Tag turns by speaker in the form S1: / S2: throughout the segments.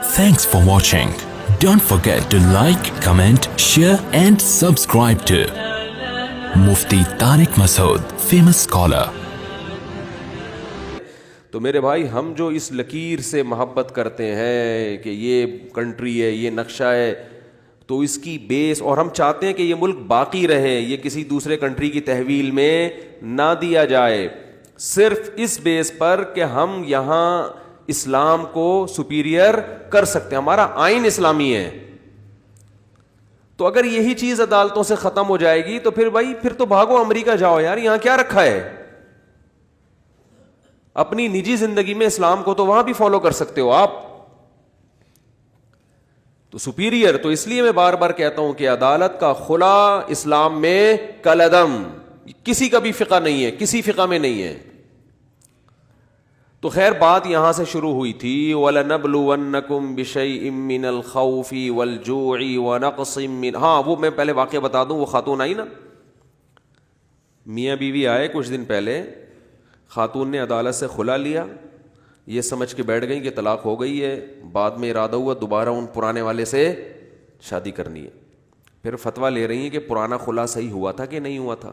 S1: Thanks for watching. Don't forget to like, comment, share and subscribe to Mufti Tariq Masood, famous scholar.
S2: تو میرے بھائی ہم جو اس لکیر سے محبت کرتے ہیں کہ یہ کنٹری ہے, یہ نقشہ ہے, تو اس کی بیس, اور ہم چاہتے ہیں کہ یہ ملک باقی رہے, یہ کسی دوسرے کنٹری کی تحویل میں نہ دیا جائے, صرف اس بیس پر کہ ہم یہاں اسلام کو سپیریئر کر سکتے ہیں, ہمارا آئین اسلامی ہے. تو اگر یہی چیز عدالتوں سے ختم ہو جائے گی تو پھر بھائی پھر تو بھاگو امریکہ جاؤ یار, یہاں کیا رکھا ہے. اپنی نجی زندگی میں اسلام کو تو وہاں بھی فالو کر سکتے ہو آپ. تو سپیریئر, تو اس لیے میں بار بار کہتا ہوں کہ عدالت کا خلا اسلام میں کالعدم, کسی کا بھی فقہ نہیں ہے, کسی فقہ میں نہیں ہے. تو خیر بات یہاں سے شروع ہوئی تھی, وَلَنَبْلُوَنَّكُمْ بِشَيْءٍ مِّنَ الْخَوْفِ وَالْجُوعِ وَنَقْصٍ مِّنْ, ہاں وہ میں پہلے واقعہ بتا دوں. وہ خاتون آئی نا, میاں بیوی آئے کچھ دن پہلے, خاتون نے عدالت سے خلا لیا, یہ سمجھ کے بیٹھ گئی کہ طلاق ہو گئی ہے. بعد میں ارادہ ہوا دوبارہ ان پرانے والے سے شادی کرنی ہے. پھر فتویٰ لے رہی ہیں کہ پرانا خلا صحیح ہوا تھا کہ نہیں ہوا تھا,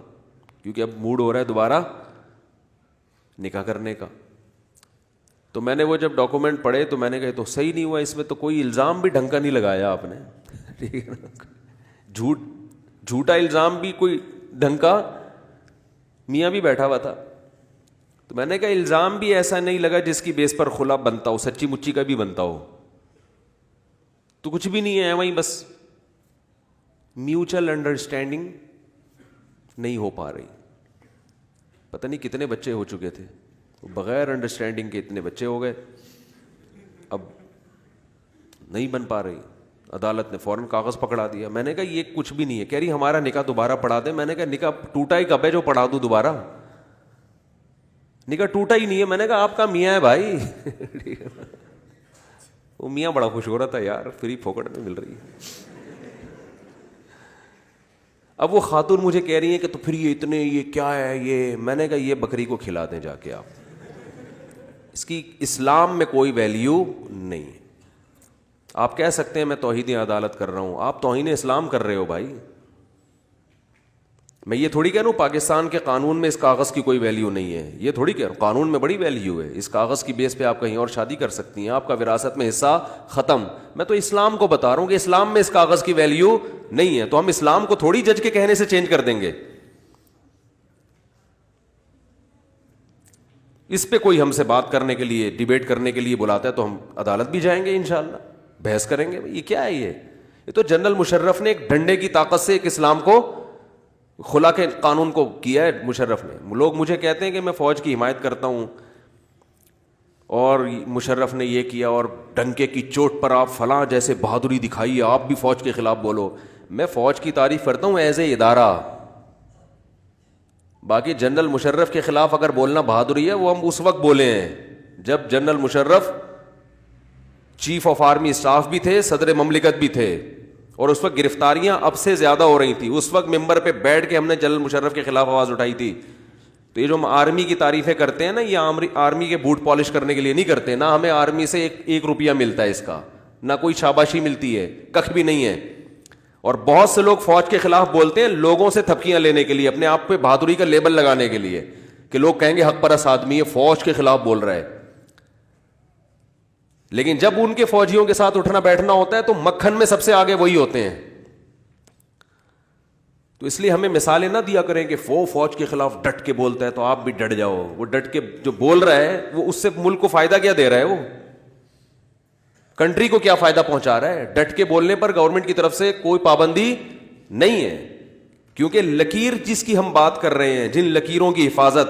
S2: کیونکہ اب موڈ ہو رہا ہے دوبارہ نکاح کرنے کا. تو میں نے وہ جب ڈاکومنٹ پڑھے تو میں نے کہا تو صحیح نہیں ہوا, اس میں تو کوئی الزام بھی ڈھنگ کا نہیں لگایا آپ نے, ٹھیک ہے نا, جھوٹا الزام بھی کوئی ڈھنگ کا, میاں بھی بیٹھا ہوا تھا. تو میں نے کہا الزام بھی ایسا نہیں لگا جس کی بیس پر خلا بنتا ہو, سچی مچی کا بھی بنتا ہو. تو کچھ بھی نہیں ہے وہیں, بس میوچل انڈرسٹینڈنگ نہیں ہو پا رہی. پتہ نہیں کتنے بچے ہو چکے تھے, بغیر انڈرسٹینڈنگ کے اتنے بچے ہو گئے, اب نہیں بن پا رہی. عدالت نے فوراً کاغذ پکڑا دیا. میں نے کہا یہ کچھ بھی نہیں ہے. کہہ رہی ہمارا نکاح دوبارہ پڑھا دے. میں نے کہا نکاح ٹوٹا ہی کب ہے جو پڑھا دوں دوبارہ, نکاح ٹوٹا ہی نہیں ہے. میں نے کہا آپ کا میاں ہے بھائی. وہ میاں بڑا خوش ہو رہا تھا یار, فری پھوکٹ میں مل رہی ہے. اب وہ خاتون مجھے کہہ رہی ہیں کہ تو پھر یہ اتنے, یہ کیا ہے یہ. میں نے کہا یہ بکری کو کھلا دیں جا کے آپ, اس کی اسلام میں کوئی ویلیو نہیں ہے. آپ کہہ سکتے ہیں میں توحید عدالت کر رہا ہوں, آپ توہین اسلام کر رہے ہو بھائی. میں یہ تھوڑی کہہ رہا ہوں پاکستان کے قانون میں اس کاغذ کی کوئی ویلیو نہیں ہے, یہ تھوڑی کہہ رہا ہوں, قانون میں بڑی ویلیو ہے. اس کاغذ کی بیس پہ آپ کہیں اور شادی کر سکتی ہیں, آپ کا وراثت میں حصہ ختم. میں تو اسلام کو بتا رہا ہوں کہ اسلام میں اس کاغذ کی ویلیو نہیں ہے. تو ہم اسلام کو تھوڑی جج کے کہنے سے چینج کر دیں گے. اس پہ کوئی ہم سے بات کرنے کے لیے, ڈیبیٹ کرنے کے لیے بلاتا ہے تو ہم عدالت بھی جائیں گے انشاءاللہ, بحث کریں گے. یہ کیا ہے یہ تو جنرل مشرف نے ایک ڈنڈے کی طاقت سے ایک اسلام کو, خلا کے قانون کو کیا ہے مشرف نے. لوگ مجھے کہتے ہیں کہ میں فوج کی حمایت کرتا ہوں اور مشرف نے یہ کیا, اور ڈنکے کی چوٹ پر آپ فلاں جیسے بہادری دکھائی, آپ بھی فوج کے خلاف بولو. میں فوج کی تعریف کرتا ہوں ایز اے ادارہ. باقی جنرل مشرف کے خلاف اگر بولنا بہادری ہے, وہ ہم اس وقت بولے ہیں جب general Musharraf chief of army staff بھی تھے, صدر مملکت بھی تھے, اور اس وقت گرفتاریاں اب سے زیادہ ہو رہی تھیں. اس وقت ممبر پہ بیٹھ کے ہم نے جنرل مشرف کے خلاف آواز اٹھائی تھی. تو یہ جو ہم آرمی کی تعریفیں کرتے ہیں نا, یہ آرمی کے بوٹ پالش کرنے کے لیے نہیں کرتے. نہ ہمیں آرمی سے ایک روپیہ ملتا ہے اس کا, نہ کوئی شاباشی ملتی ہے, کخ بھی نہیں ہے. اور بہت سے لوگ فوج کے خلاف بولتے ہیں لوگوں سے تھپکیاں لینے کے لیے, اپنے آپ پہ بہادری کا لیبل لگانے کے لیے, کہ لوگ کہیں گے حق پرست آدمی ہے, فوج کے خلاف بول رہا ہے. لیکن جب ان کے فوجیوں کے ساتھ اٹھنا بیٹھنا ہوتا ہے تو مکھن میں سب سے آگے وہی ہوتے ہیں. تو اس لیے ہمیں مثالیں نہ دیا کریں کہ وہ فوج کے خلاف ڈٹ کے بولتا ہے تو آپ بھی ڈٹ جاؤ. وہ ڈٹ کے جو بول رہا ہے وہ اس سے ملک کو فائدہ کیا دے رہا ہے, وہ کنٹری کو کیا فائدہ پہنچا رہا ہے. ڈٹ کے بولنے پر گورنمنٹ کی طرف سے کوئی پابندی نہیں ہے, کیونکہ لکیر جس کی ہم بات کر رہے ہیں, جن لکیروں کی حفاظت,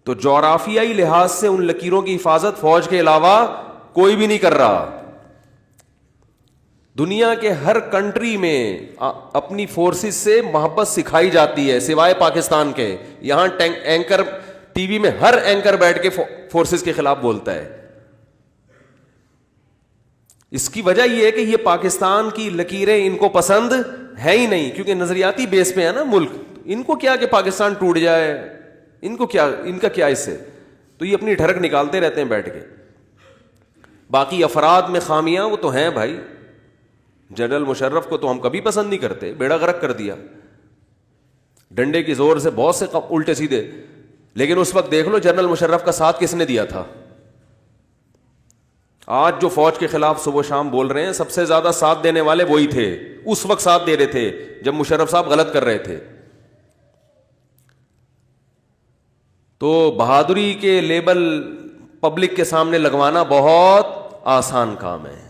S2: تو جغرافیائی لحاظ سے ان لکیروں کی حفاظت فوج کے علاوہ کوئی بھی نہیں کر رہا. دنیا کے ہر کنٹری میں اپنی فورسز سے محبت سکھائی جاتی ہے سوائے پاکستان کے. یہاں اینکر ٹی وی میں ہر اینکر بیٹھ کے فورسز کے خلاف بولتا ہے. اس کی وجہ یہ ہے کہ یہ پاکستان کی لکیریں ان کو پسند ہے ہی نہیں, کیونکہ نظریاتی بیس پہ ہے نا ملک. ان کو کیا کہ پاکستان ٹوٹ جائے, ان کو کیا, ان کا کیا اس سے. تو یہ اپنی ڈھرک نکالتے رہتے ہیں بیٹھ کے. باقی افراد میں خامیاں وہ تو ہیں بھائی. جنرل مشرف کو تو ہم کبھی پسند نہیں کرتے, بیڑا غرق کر دیا ڈنڈے کی زور سے بہت سے الٹے سیدھے. لیکن اس وقت دیکھ لو جنرل مشرف کا ساتھ کس نے دیا تھا. آج جو فوج کے خلاف صبح شام بول رہے ہیں, سب سے زیادہ ساتھ دینے والے وہی تھے, اس وقت ساتھ دے رہے تھے جب مشرف صاحب غلط کر رہے تھے. تو بہادری کے لیبل پبلک کے سامنے لگوانا بہت آسان کام ہے,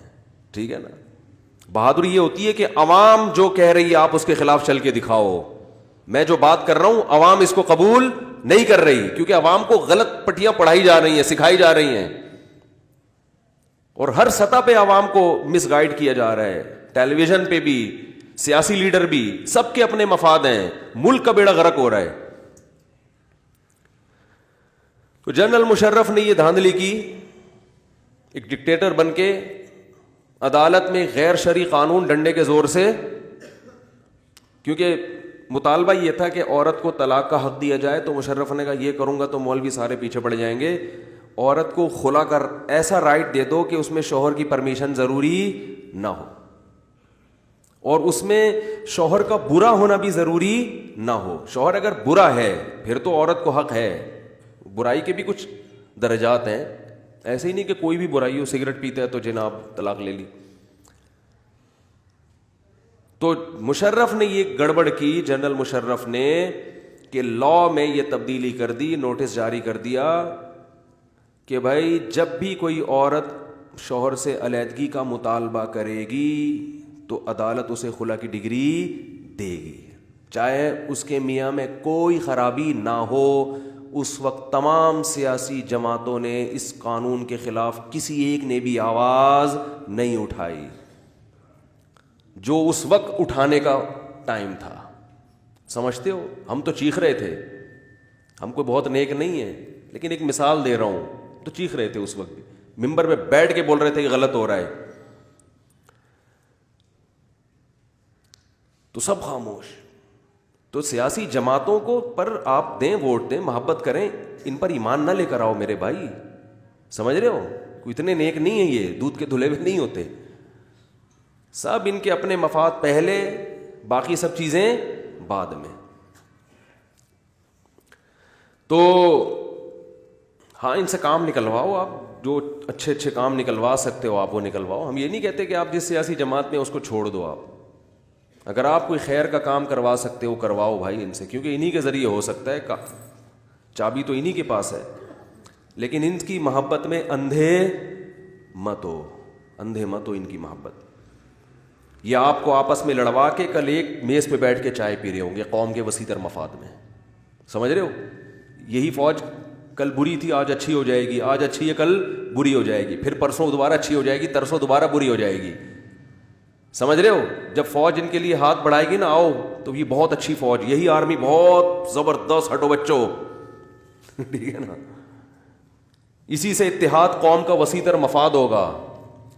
S2: ٹھیک ہے نا. بہادری یہ ہوتی ہے کہ عوام جو کہہ رہی ہے آپ اس کے خلاف چل کے دکھاؤ. میں جو بات کر رہا ہوں عوام اس کو قبول نہیں کر رہی, کیونکہ عوام کو غلط پٹیاں پڑھائی جا رہی ہیں, سکھائی جا رہی ہیں, اور ہر سطح پہ عوام کو مس گائیڈ کیا جا رہا ہے. ٹیلی ویژن پہ بھی, سیاسی لیڈر بھی, سب کے اپنے مفاد ہیں, ملک کا بیڑا غرق ہو رہا ہے. تو جنرل مشرف نے یہ دھاندلی کی, ایک ڈکٹیٹر بن کے عدالت میں غیر شرعی قانون ڈنڈے کے زور سے, کیونکہ مطالبہ یہ تھا کہ عورت کو طلاق کا حق دیا جائے, تو مشرف نے کہا یہ کروں گا تو مولوی سارے پیچھے پڑ جائیں گے, عورت کو خلا کر ایسا رائٹ دے دو کہ اس میں شوہر کی پرمیشن ضروری نہ ہو, اور اس میں شوہر کا برا ہونا بھی ضروری نہ ہو. شوہر اگر برا ہے پھر تو عورت کو حق ہے, برائی کے بھی کچھ درجات ہیں, ایسے ہی نہیں کہ کوئی بھی برائی ہو, سگریٹ پیتا ہے تو جناب طلاق لے لی. تو مشرف نے یہ گڑبڑ کی, جنرل مشرف نے, کہ لا میں یہ تبدیلی کر دی, نوٹس جاری کر دیا کہ بھائی جب بھی کوئی عورت شوہر سے علیحدگی کا مطالبہ کرے گی تو عدالت اسے خلا کی ڈگری دے گی, چاہے اس کے میاں میں کوئی خرابی نہ ہو. اس وقت تمام سیاسی جماعتوں نے اس قانون کے خلاف کسی ایک نے بھی آواز نہیں اٹھائی, جو اس وقت اٹھانے کا ٹائم تھا. سمجھتے ہو, ہم تو چیخ رہے تھے, ہم کوئی بہت نیک نہیں ہے, لیکن ایک مثال دے رہا ہوں, تو چیخ رہے تھے اس وقت بھی, ممبر پہ بیٹھ کے بول رہے تھے کہ غلط ہو رہا ہے, تو سب خاموش. تو سیاسی جماعتوں کو پر آپ دیں, ووٹ دیں, محبت کریں, ان پر ایمان نہ لے کر آؤ میرے بھائی. سمجھ رہے ہو, کوئی اتنے نیک نہیں ہیں, یہ دودھ کے دھلے ہوئے نہیں ہوتے. سب ان کے اپنے مفاد پہلے, باقی سب چیزیں بعد میں. تو ہاں ان سے کام نکلواؤ, آپ جو اچھے اچھے کام نکلوا سکتے ہو آپ وہ نکلواؤ. ہم یہ نہیں کہتے کہ آپ جس سیاسی جماعت میں اس کو چھوڑ دو. آپ اگر آپ کوئی خیر کا کام کروا سکتے ہو کرواؤ بھائی ان سے, کیونکہ انہی کے ذریعے ہو سکتا ہے, چابی تو انہی کے پاس ہے. لیکن ان کی محبت میں اندھے مت ہو, اندھے مت ہو ان کی محبت. یہ آپ کو آپس میں لڑوا کے کل ایک میز پہ بیٹھ کے چائے پی رہے ہوں گے قوم کے وسیع تر مفاد میں. سمجھ رہے ہو, یہی فوج کل بری تھی آج اچھی ہو جائے گی, آج اچھی ہے کل بری ہو جائے گی, پھر پرسوں دوبارہ اچھی ہو جائے گی, ترسوں دوبارہ بری ہو جائے گی. سمجھ رہے ہو, جب فوج ان کے لیے ہاتھ بڑھائے گی نا, آؤ تو یہ بہت اچھی فوج, یہی آرمی بہت زبردست, ہٹو بچوں, ٹھیک ہے نا. اسی سے اتحاد قوم کا وسیع تر مفاد ہوگا.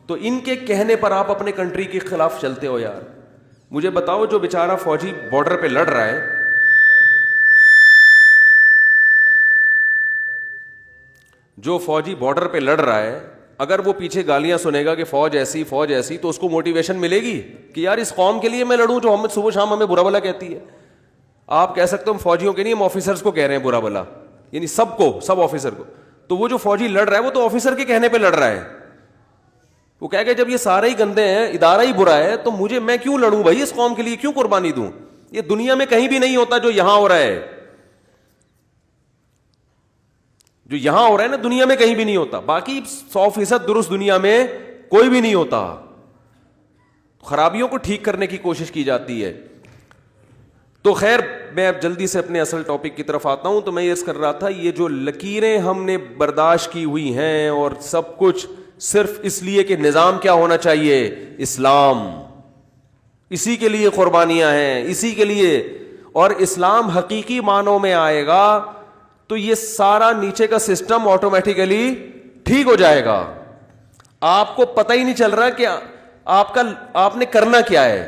S2: تو ان کے کہنے پر آپ اپنے کنٹری کے خلاف چلتے ہو یار. مجھے بتاؤ جو بیچارہ فوجی بارڈر پہ لڑ رہا ہے, جو فوجی بارڈر پہ لڑ رہا ہے, اگر وہ پیچھے گالیاں سنے گا کہ فوج ایسی فوج ایسی, تو اس کو موٹیویشن ملے گی کہ یار اس قوم کے لیے میں لڑوں جو ہم صبح شام ہمیں برا بھلا کہتی ہے. آپ کہہ سکتے ہو ہم فوجیوں کے نہیں, ہم آفیسرز کو کہہ رہے ہیں برا بھلا, یعنی سب کو, سب آفیسر کو. تو وہ جو فوجی لڑ رہا ہے وہ تو آفیسر کے کہنے پہ لڑ رہا ہے. وہ کہہ گئے جب یہ سارے ہی گندے ہیں, ادارہ ہی برا ہے, تو میں کیوں لڑوں بھائی, اس قوم کے لیے کیوں قربانی دوں. یہ دنیا میں کہیں بھی نہیں ہوتا جو یہاں ہو رہا ہے, جو یہاں ہو رہا ہے نا دنیا میں کہیں بھی نہیں ہوتا. باقی 100% درست دنیا میں کوئی بھی نہیں ہوتا. خرابیوں کو ٹھیک کرنے کی کوشش کی جاتی ہے. تو خیر میں اب جلدی سے اپنے اصل ٹاپک کی طرف آتا ہوں. تو میں یہ کر رہا تھا, یہ جو لکیریں ہم نے برداشت کی ہوئی ہیں اور سب کچھ صرف اس لیے کہ نظام کیا ہونا چاہیے, اسلام, اسی کے لیے قربانیاں ہیں, اسی کے لیے, اور اسلام حقیقی معنوں میں آئے گا تو یہ سارا نیچے کا سسٹم آٹومیٹیکلی ٹھیک ہو جائے گا. آپ کو پتہ ہی نہیں چل رہا کہ آپ نے کرنا کیا ہے.